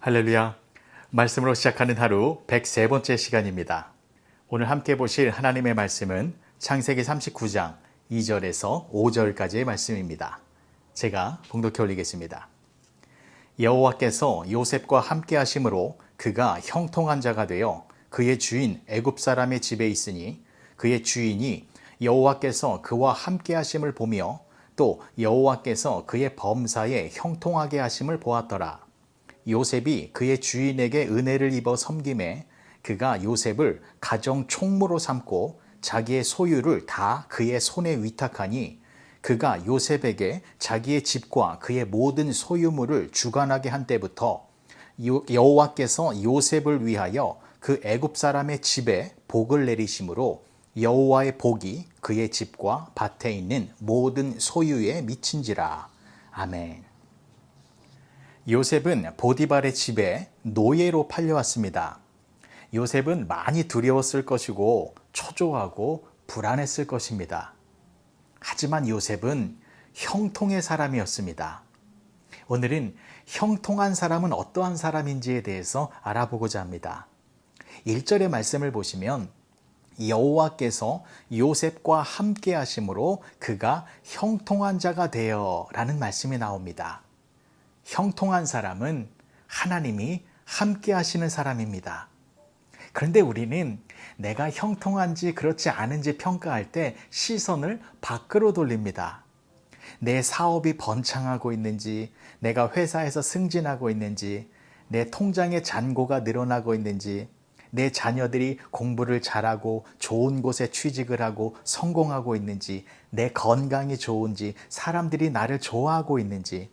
할렐루야. 말씀으로 시작하는 하루 103번째 시간입니다. 오늘 함께 보실 하나님의 말씀은 창세기 39장 2절에서 5절까지의 말씀입니다. 제가 봉독해 올리겠습니다. 여호와께서 요셉과 함께 하심으로 그가 형통한 자가 되어 그의 주인 애굽 사람의 집에 있으니 그의 주인이 여호와께서 그와 함께 하심을 보며 또 여호와께서 그의 범사에 형통하게 하심을 보았더라. 요셉이 그의 주인에게 은혜를 입어 섬김에 그가 요셉을 가정 총무로 삼고 자기의 소유를 다 그의 손에 위탁하니 그가 요셉에게 자기의 집과 그의 모든 소유물을 주관하게 한 때부터 여호와께서 요셉을 위하여 그 애굽 사람의 집에 복을 내리심으로 여호와의 복이 그의 집과 밭에 있는 모든 소유에 미친지라. 아멘. 요셉은 보디발의 집에 노예로 팔려왔습니다. 요셉은 많이 두려웠을 것이고 초조하고 불안했을 것입니다. 하지만 요셉은 형통의 사람이었습니다. 오늘은 형통한 사람은 어떠한 사람인지에 대해서 알아보고자 합니다. 1절의 말씀을 보시면 여호와께서 요셉과 함께 하심으로 그가 형통한 자가 되어 라는 말씀이 나옵니다. 형통한 사람은 하나님이 함께 하시는 사람입니다. 그런데 우리는 내가 형통한지 그렇지 않은지 평가할 때 시선을 밖으로 돌립니다. 내 사업이 번창하고 있는지, 내가 회사에서 승진하고 있는지, 내 통장의 잔고가 늘어나고 있는지, 내 자녀들이 공부를 잘하고 좋은 곳에 취직을 하고 성공하고 있는지, 내 건강이 좋은지, 사람들이 나를 좋아하고 있는지,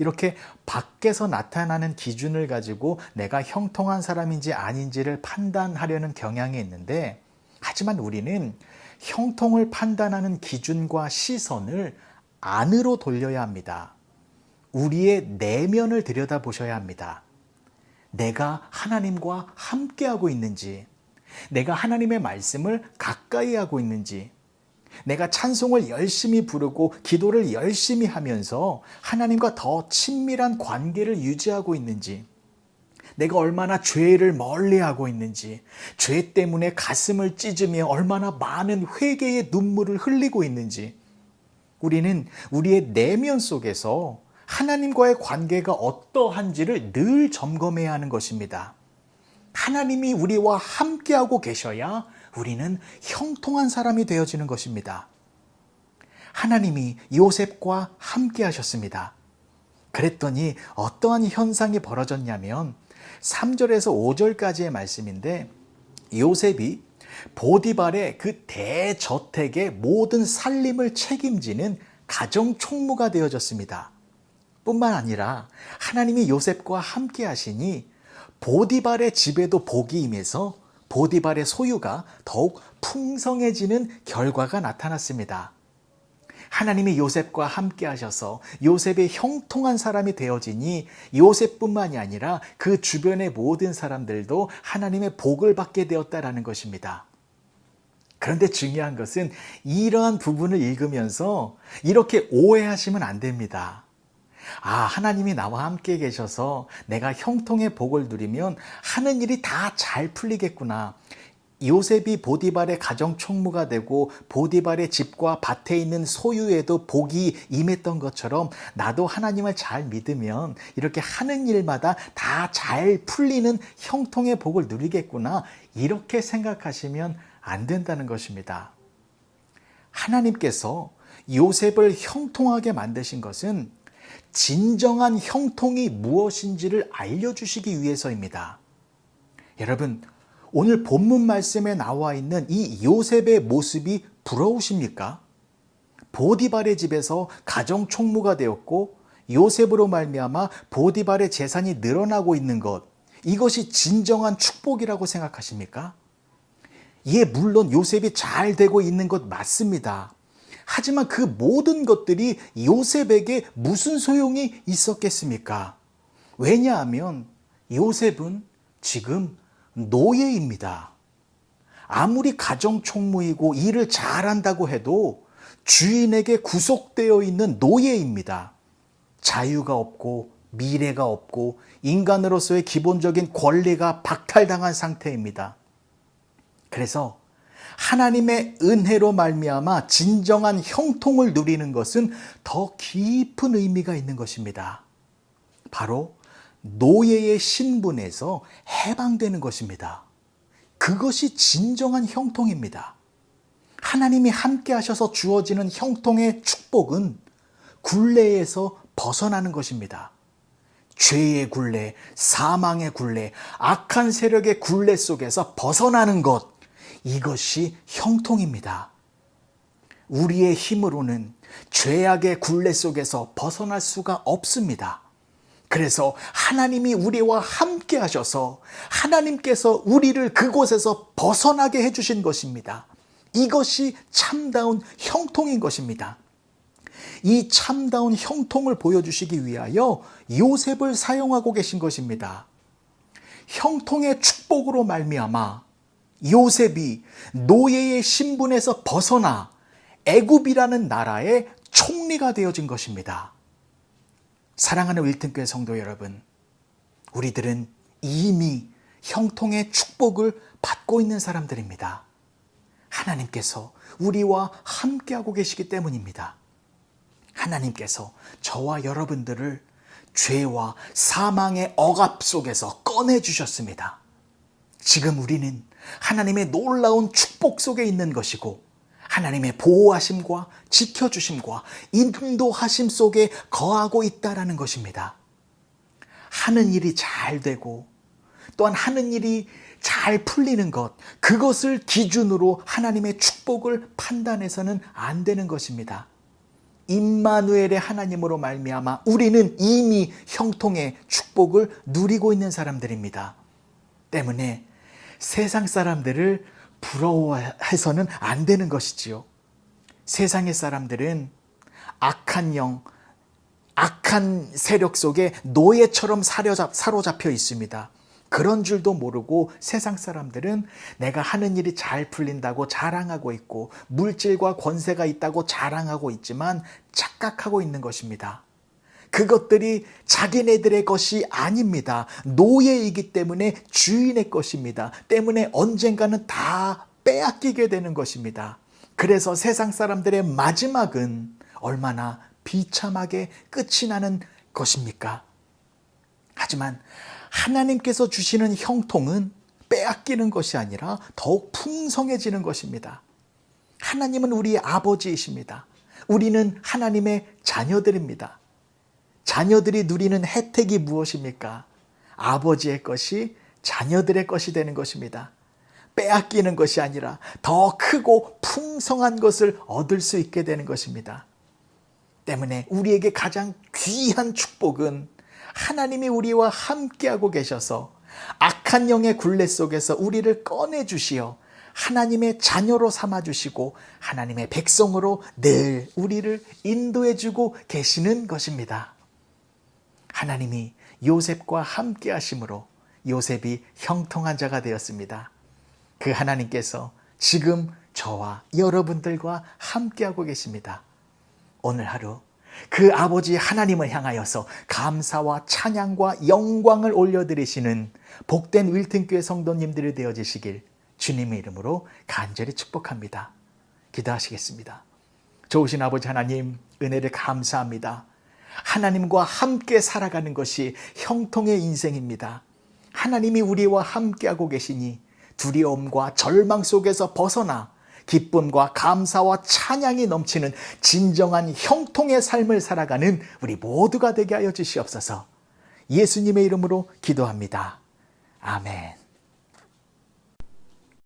이렇게 밖에서 나타나는 기준을 가지고 내가 형통한 사람인지 아닌지를 판단하려는 경향이 있는데, 하지만 우리는 형통을 판단하는 기준과 시선을 안으로 돌려야 합니다. 우리의 내면을 들여다보셔야 합니다. 내가 하나님과 함께하고 있는지, 내가 하나님의 말씀을 가까이 하고 있는지, 내가 찬송을 열심히 부르고 기도를 열심히 하면서 하나님과 더 친밀한 관계를 유지하고 있는지, 내가 얼마나 죄를 멀리하고 있는지, 죄 때문에 가슴을 찢으며 얼마나 많은 회개의 눈물을 흘리고 있는지, 우리는 우리의 내면 속에서 하나님과의 관계가 어떠한지를 늘 점검해야 하는 것입니다. 하나님이 우리와 함께하고 계셔야 우리는 형통한 사람이 되어지는 것입니다. 하나님이 요셉과 함께 하셨습니다. 그랬더니 어떠한 현상이 벌어졌냐면 3절에서 5절까지의 말씀인데, 요셉이 보디발의 그 대저택의 모든 살림을 책임지는 가정 총무가 되어졌습니다. 뿐만 아니라 하나님이 요셉과 함께 하시니 보디발의 집에도 복이 임해서 보디발의 소유가 더욱 풍성해지는 결과가 나타났습니다. 하나님이 요셉과 함께 하셔서 요셉의 형통한 사람이 되어지니 요셉뿐만이 아니라 그 주변의 모든 사람들도 하나님의 복을 받게 되었다라는 것입니다. 그런데 중요한 것은 이러한 부분을 읽으면서 이렇게 오해하시면 안 됩니다. 하나님이 나와 함께 계셔서 내가 형통의 복을 누리면 하는 일이 다 잘 풀리겠구나. 요셉이 보디발의 가정 총무가 되고 보디발의 집과 밭에 있는 소유에도 복이 임했던 것처럼 나도 하나님을 잘 믿으면 이렇게 하는 일마다 다 잘 풀리는 형통의 복을 누리겠구나. 이렇게 생각하시면 안 된다는 것입니다. 하나님께서 요셉을 형통하게 만드신 것은 진정한 형통이 무엇인지를 알려주시기 위해서입니다. 여러분, 오늘 본문 말씀에 나와 있는 이 요셉의 모습이 부러우십니까? 보디발의 집에서 가정 총무가 되었고 요셉으로 말미암아 보디발의 재산이 늘어나고 있는 것, 이것이 진정한 축복이라고 생각하십니까? 예, 물론 요셉이 잘 되고 있는 것 맞습니다. 하지만 그 모든 것들이 요셉에게 무슨 소용이 있었겠습니까? 왜냐하면 요셉은 지금 노예입니다. 아무리 가정 총무이고 일을 잘한다고 해도 주인에게 구속되어 있는 노예입니다. 자유가 없고 미래가 없고 인간으로서의 기본적인 권리가 박탈당한 상태입니다. 그래서 하나님의 은혜로 말미암아 진정한 형통을 누리는 것은 더 깊은 의미가 있는 것입니다. 바로 노예의 신분에서 해방되는 것입니다. 그것이 진정한 형통입니다. 하나님이 함께 하셔서 주어지는 형통의 축복은 굴레에서 벗어나는 것입니다. 죄의 굴레, 사망의 굴레, 악한 세력의 굴레 속에서 벗어나는 것, 이것이 형통입니다. 우리의 힘으로는 죄악의 굴레 속에서 벗어날 수가 없습니다. 그래서 하나님이 우리와 함께 하셔서 하나님께서 우리를 그곳에서 벗어나게 해주신 것입니다. 이것이 참다운 형통인 것입니다. 이 참다운 형통을 보여주시기 위하여 요셉을 사용하고 계신 것입니다. 형통의 축복으로 말미암아 요셉이 노예의 신분에서 벗어나 애굽이라는 나라의 총리가 되어진 것입니다. 사랑하는 윌튼교회 성도 여러분, 우리들은 이미 형통의 축복을 받고 있는 사람들입니다. 하나님께서 우리와 함께하고 계시기 때문입니다. 하나님께서 저와 여러분들을 죄와 사망의 억압 속에서 꺼내주셨습니다. 지금 우리는 하나님의 놀라운 축복 속에 있는 것이고 하나님의 보호하심과 지켜주심과 인도하심 속에 거하고 있다라는 것입니다. 하는 일이 잘 되고 또한 하는 일이 잘 풀리는 것, 그것을 기준으로 하나님의 축복을 판단해서는 안 되는 것입니다. 임마누엘의 하나님으로 말미암아 우리는 이미 형통의 축복을 누리고 있는 사람들입니다. 때문에 세상 사람들을 부러워해서는 안 되는 것이지요. 세상의 사람들은 악한 영, 악한 세력 속에 노예처럼 사로잡혀 있습니다. 그런 줄도 모르고 세상 사람들은 내가 하는 일이 잘 풀린다고 자랑하고 있고 물질과 권세가 있다고 자랑하고 있지만 착각하고 있는 것입니다. 그것들이 자기네들의 것이 아닙니다. 노예이기 때문에 주인의 것입니다. 때문에 언젠가는 다 빼앗기게 되는 것입니다. 그래서 세상 사람들의 마지막은 얼마나 비참하게 끝이 나는 것입니까? 하지만 하나님께서 주시는 형통은 빼앗기는 것이 아니라 더욱 풍성해지는 것입니다. 하나님은 우리의 아버지이십니다. 우리는 하나님의 자녀들입니다. 자녀들이 누리는 혜택이 무엇입니까? 아버지의 것이 자녀들의 것이 되는 것입니다. 빼앗기는 것이 아니라 더 크고 풍성한 것을 얻을 수 있게 되는 것입니다. 때문에 우리에게 가장 귀한 축복은 하나님이 우리와 함께하고 계셔서 악한 영의 굴레 속에서 우리를 꺼내주시어 하나님의 자녀로 삼아주시고 하나님의 백성으로 늘 우리를 인도해주고 계시는 것입니다. 하나님이 요셉과 함께 하심으로 요셉이 형통한 자가 되었습니다. 그 하나님께서 지금 저와 여러분들과 함께하고 계십니다. 오늘 하루 그 아버지 하나님을 향하여서 감사와 찬양과 영광을 올려드리시는 복된 윌튼교회 성도님들이 되어지시길 주님의 이름으로 간절히 축복합니다. 기도하시겠습니다. 좋으신 아버지 하나님, 은혜를 감사합니다. 하나님과 함께 살아가는 것이 형통의 인생입니다. 하나님이 우리와 함께하고 계시니 두려움과 절망 속에서 벗어나 기쁨과 감사와 찬양이 넘치는 진정한 형통의 삶을 살아가는 우리 모두가 되게 하여 주시옵소서. 예수님의 이름으로 기도합니다. 아멘.